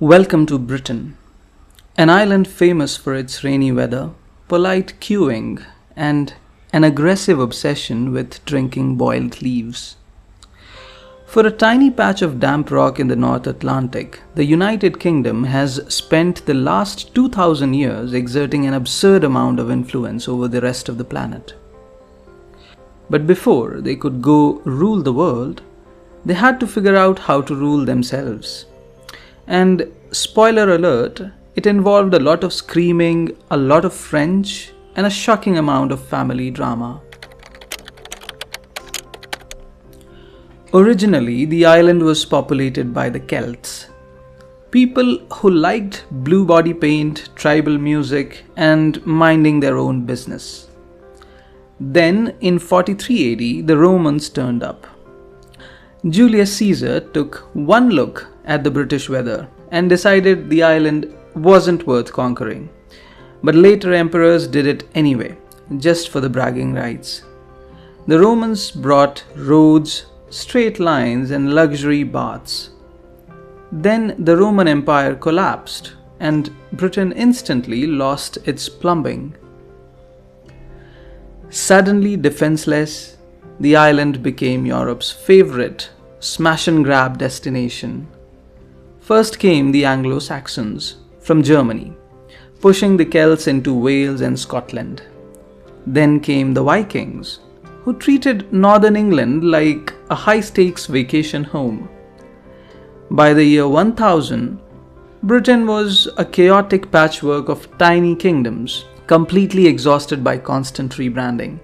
Welcome to Britain, an island famous for its rainy weather, polite queuing, and an aggressive obsession with drinking boiled leaves. For a tiny patch of damp rock in the North Atlantic, the United Kingdom has spent the last 2000 years exerting an absurd amount of influence over the rest of the planet. But before they could go rule the world, they had to figure out how to rule themselves. And spoiler alert, it involved a lot of screaming, a lot of French, and a shocking amount of family drama. Originally, the island was populated by the Celts, people who liked blue body paint, tribal music, and minding their own business. Then, in 43 AD, the Romans turned up. Julius Caesar took one look at the British weather and decided the island wasn't worth conquering. But later emperors did it anyway, just for the bragging rights. The Romans brought roads, straight lines, and luxury baths. Then the Roman Empire collapsed, and Britain instantly lost its plumbing. Suddenly defenseless, the island became Europe's favorite smash-and-grab destination. First came the Anglo-Saxons from Germany, pushing the Celts into Wales and Scotland. Then came the Vikings, who treated northern England like a high-stakes vacation home. By the year 1000, Britain was a chaotic patchwork of tiny kingdoms, completely exhausted by constant rebranding.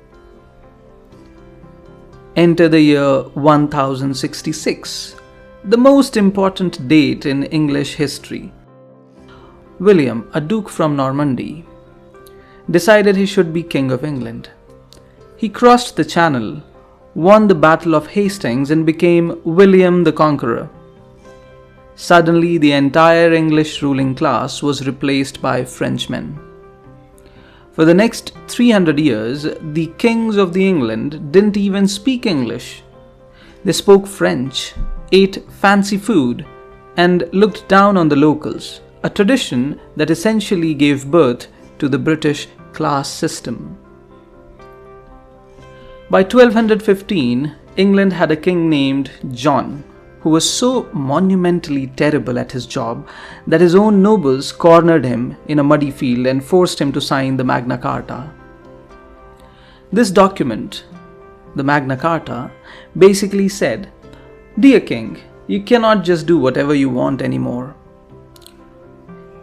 Enter the year 1066, the most important date in English history. William, a duke from Normandy, decided he should be King of England. He crossed the Channel, won the Battle of Hastings, and became William the Conqueror. Suddenly, the entire English ruling class was replaced by Frenchmen. For the next 300 years, the kings of the England didn't even speak English. They spoke French, ate fancy food, and looked down on the locals, a tradition that essentially gave birth to the British class system. By 1215, England had a king named John, who was so monumentally terrible at his job that his own nobles cornered him in a muddy field and forced him to sign the Magna Carta. This document, the Magna Carta, basically said, "Dear King, you cannot just do whatever you want anymore."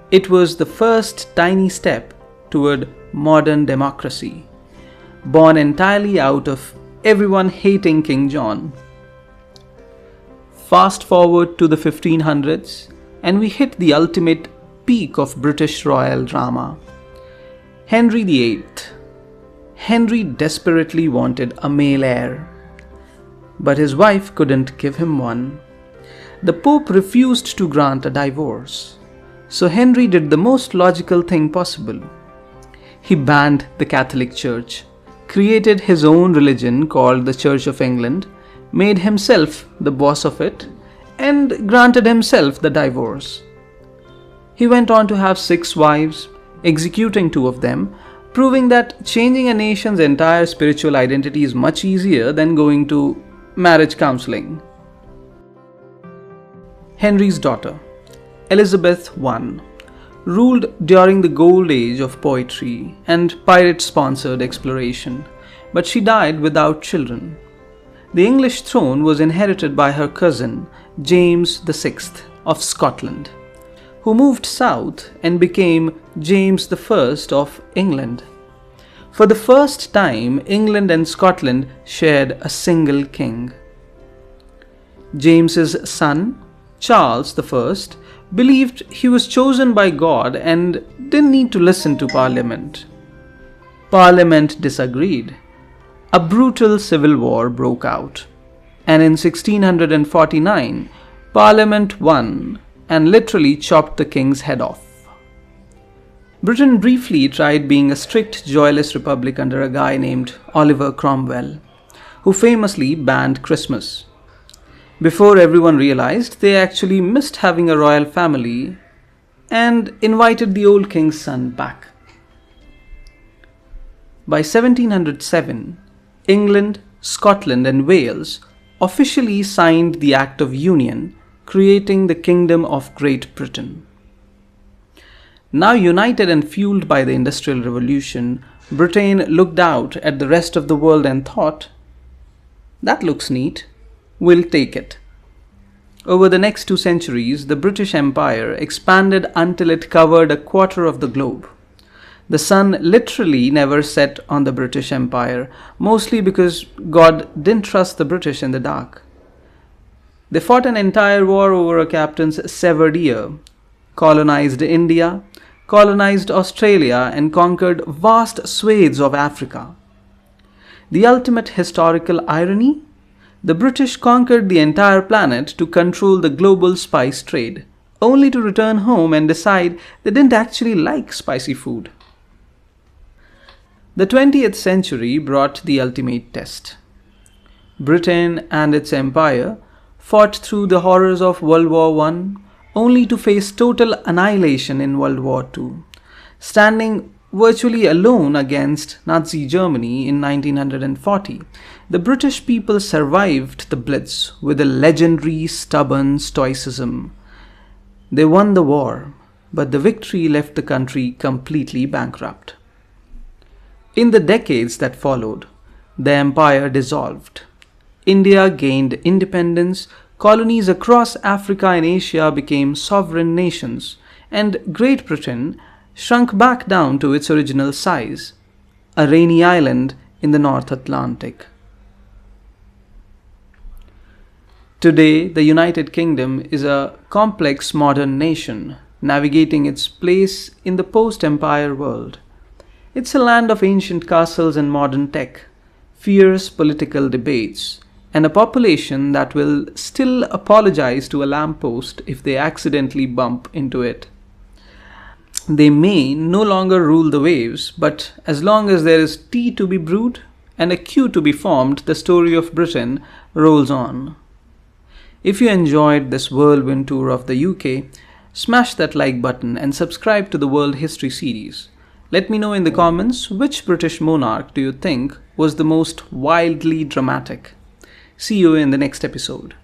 It was the first tiny step toward modern democracy, born entirely out of everyone hating King John. Fast forward to the 1500s, and we hit the ultimate peak of British royal drama. Henry VIII. Henry desperately wanted a male heir, but his wife couldn't give him one. The Pope refused to grant a divorce, so Henry did the most logical thing possible. He banned the Catholic Church, created his own religion called the Church of England, made himself the boss of it, and granted himself the divorce. He went on to have 6 wives, executing 2 of them, proving that changing a nation's entire spiritual identity is much easier than going to marriage counseling. Henry's daughter, Elizabeth I, ruled during the gold age of poetry and pirate-sponsored exploration, but she died without children. The English throne was inherited by her cousin, James VI of Scotland, who moved south and became James I of England. For the first time, England and Scotland shared a single king. James's son, Charles I, believed he was chosen by God and didn't need to listen to Parliament. Parliament disagreed. A brutal civil war broke out, and in 1649, Parliament won and literally chopped the king's head off. Britain briefly tried being a strict, joyless republic under a guy named Oliver Cromwell, who famously banned Christmas. Before everyone realized, they actually missed having a royal family and invited the old king's son back. By 1707, England, Scotland, and Wales officially signed the Act of Union, creating the Kingdom of Great Britain. Now united and fueled by the Industrial Revolution, Britain looked out at the rest of the world and thought, "That looks neat, we'll take it." Over the next 2 centuries, the British Empire expanded until it covered a quarter of the globe. The sun literally never set on the British Empire, mostly because God didn't trust the British in the dark. They fought an entire war over a captain's severed ear, colonized India, colonized Australia, and conquered vast swathes of Africa. The ultimate historical irony? The British conquered the entire planet to control the global spice trade, only to return home and decide they didn't actually like spicy food. The 20th century brought the ultimate test. Britain and its empire fought through the horrors of World War I, only to face total annihilation in World War II, standing virtually alone against Nazi Germany in 1940. The British people survived the Blitz with a legendary stubborn stoicism. They won the war, but the victory left the country completely bankrupt. In the decades that followed, the empire dissolved. India gained independence, colonies across Africa and Asia became sovereign nations, and Great Britain shrunk back down to its original size, a rainy island in the North Atlantic. Today, the United Kingdom is a complex modern nation, navigating its place in the post-empire world. It's a land of ancient castles and modern tech, fierce political debates, and a population that will still apologize to a lamppost if they accidentally bump into it. They may no longer rule the waves, but as long as there is tea to be brewed and a queue to be formed, the story of Britain rolls on. If you enjoyed this whirlwind tour of the UK, smash that like button and subscribe to the World History series. Let me know in the comments which British monarch do you think was the most wildly dramatic. See you in the next episode.